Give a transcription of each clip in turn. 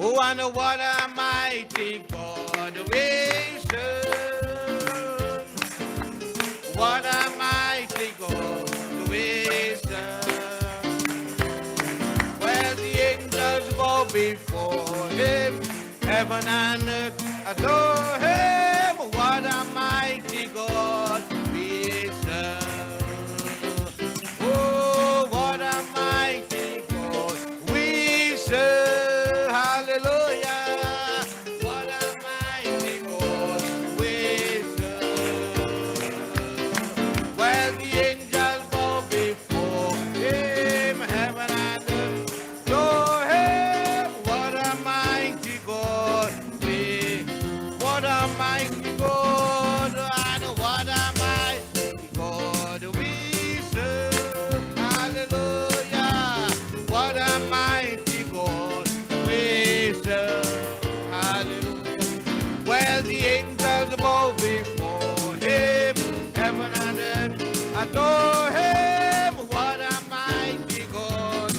Oh, I know what a mighty God we serve. What a mighty God we serve. Where the angels bow before him, heaven and earth adore him. What a mighty God we serve. Oh, what a mighty God we serve. Hallelujah. What a mighty God we serve. While the angels bow before him, heaven and earth adore him. What a mighty God we, what a mighty God, and what a mighty God we serve. Hallelujah. What a mighty God we serve. Hallelujah. Well, the angels bow before him, heaven and earth adore him. What a mighty God.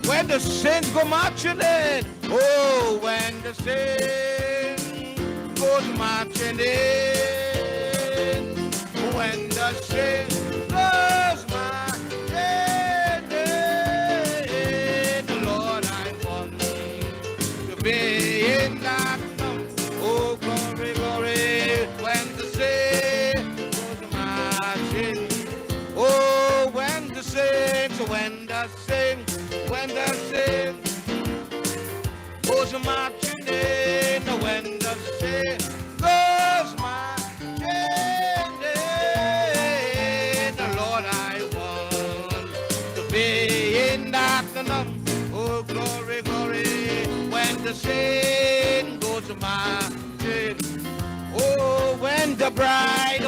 When the saints go marching in, oh, when the saints goes marching in, when the saints goes marching in, Lord, I want to be in that number. Oh, glory, glory, when the saints goes marching. Oh, when the saints goes marching in, when the saints goes marching in, Lord, I want to be in that number. Oh, glory, glory, when the saints goes marching. Oh, when the bride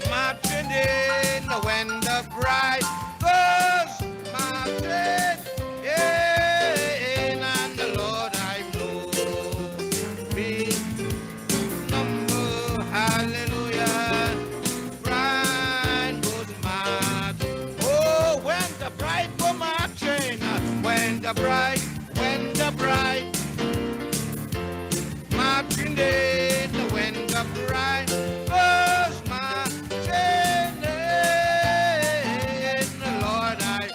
marching in, when the bride goes marching in, and the Lord I know be number. Hallelujah. Bride goes marching. Oh, when the bride goes marching, when the bride marching in, when the bride goes marching in, Lord, I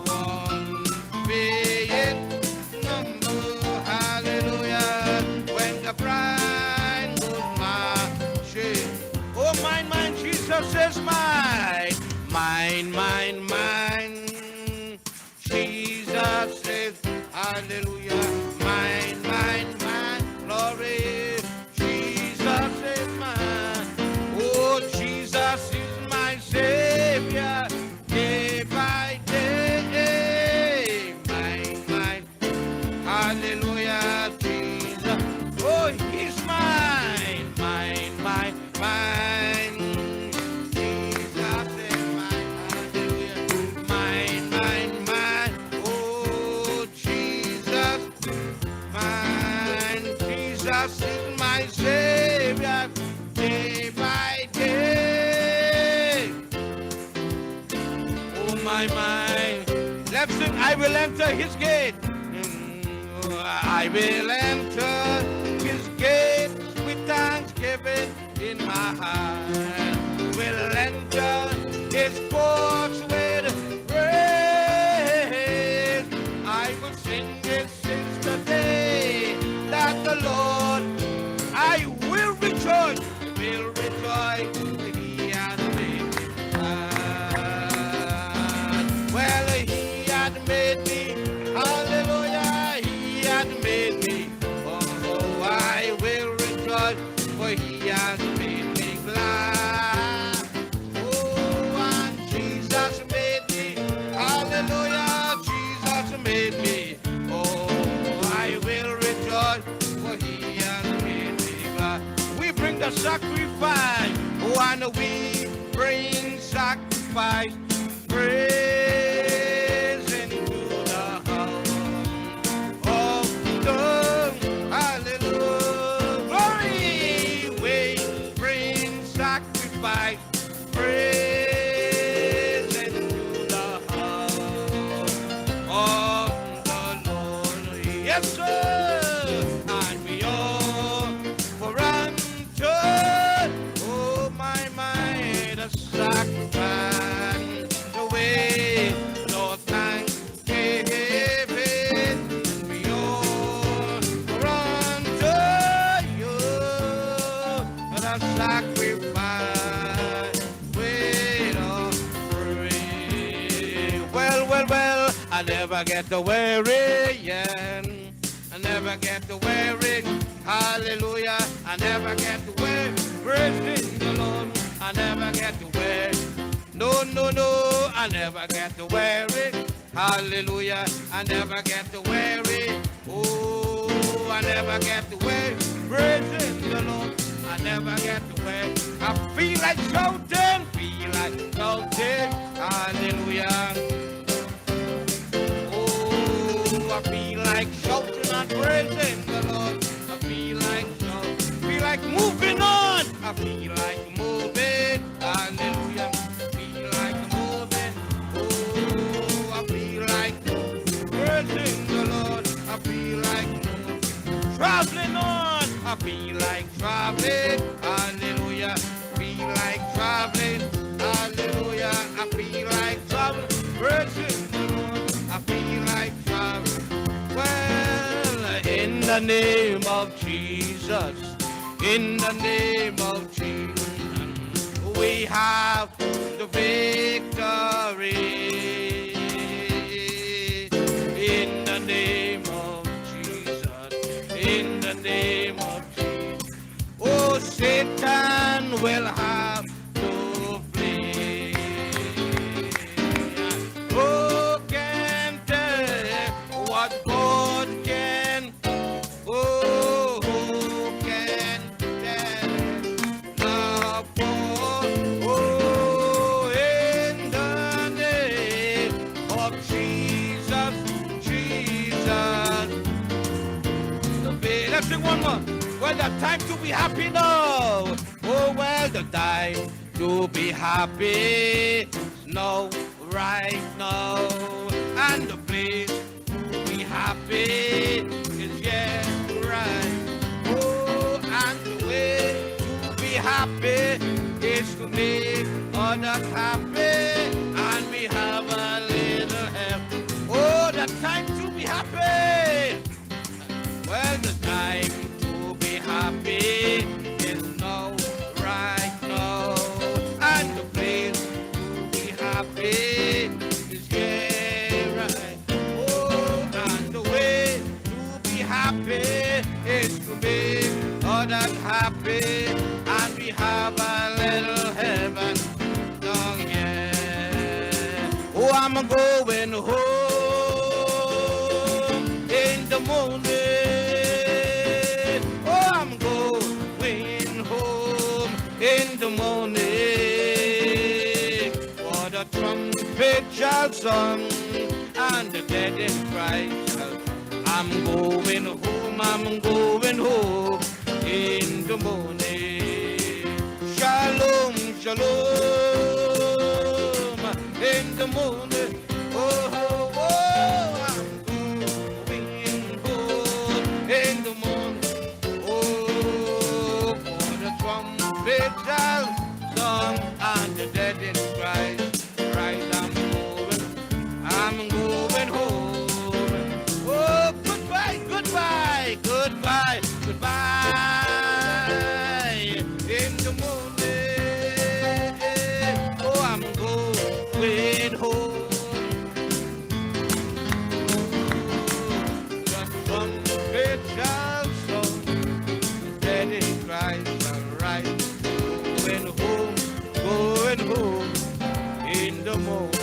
want to be in number. Hallelujah. When the bride goes marching. Oh, mine, mine, Jesus is mine. Mine, mine, mine. Jesus is, hallelujah. Mine, mine, mine. Glory. Jesus is mine. Oh, Jesus is my Savior. Day by day. Mine, mine. Hallelujah. Jesus. Oh, he's mine. Mine, mine, mine. Jesus is mine. Hallelujah. Mine, mine, mine. Oh, Jesus. Mine. Jesus is my Savior. Day by day. Oh, my, my. Let's sing, I will enter his gate. I will enter his gate with thanksgiving in my heart. Will enter his courts with praise. I will sing it since the day that the Lord, I will rejoice. He has made me glad. Well, he had made me, hallelujah, he had made me. Oh, I will rejoice, for he has made me glad. Oh, and Jesus made me, hallelujah, Jesus made me. Oh, I will rejoice, for he has made me glad. We bring the sacrifice, oh, and we bring sacrifice, praise into the house of the hallelujah. Glory, we bring sacrifice, praise into the house I never get to weary, yeah. I never get to weary, hallelujah. I never get to weary, praising the Lord. I never get to weary, no, no, no. I never get to weary, hallelujah. I never get to weary, oh, I never get to weary, praising the Lord. I never get to weary. I feel like shouting, hallelujah. I feel like shouting and praising the Lord. I feel like shouting, feel like moving on. I feel like moving, hallelujah. Feel like moving, oh, I feel like praising the Lord. I feel like moving, traveling on. I feel like traveling, hallelujah. Feel like traveling, hallelujah. I feel like traveling, praising the Lord. I feel like traveling. Well, in the name of Jesus, in the name of Jesus, we have the victory. In the name of Jesus, in the name of Jesus, oh, Satan will have to flee. Oh, can tell what God can. Oh, who can tell the poor? Oh, in the name of Jesus, Jesus. Let's sing one more. Well, the time to be happy now. Oh, well, the time to be happy now, right now. And the place to be happy is yeah, right. Oh, and the way to be happy is to make others happy. And we have a little help. Oh, the time to be happy. Well, the time to be happy is now, right now. And the place to be happy is yeah, right. Oh, and the way to be happy is to make others happy. And we have a little heaven down here. Oh, I'm going home in the morning. In the morning, for the trumpet shall sound, and the dead in Christ shall. I'm going home, I'm going home in the morning. Shalom, shalom, in the morning. Oh, oh, oh, I'm going home in the morning. Oh, for the trumpet shall sound, and the dead in Christ, right? I'm going home. Oh, goodbye, goodbye, goodbye, goodbye. In the morning, oh, I'm going home. The trumpet shall sound, the dead in Christ shall rise. Going home in the morning.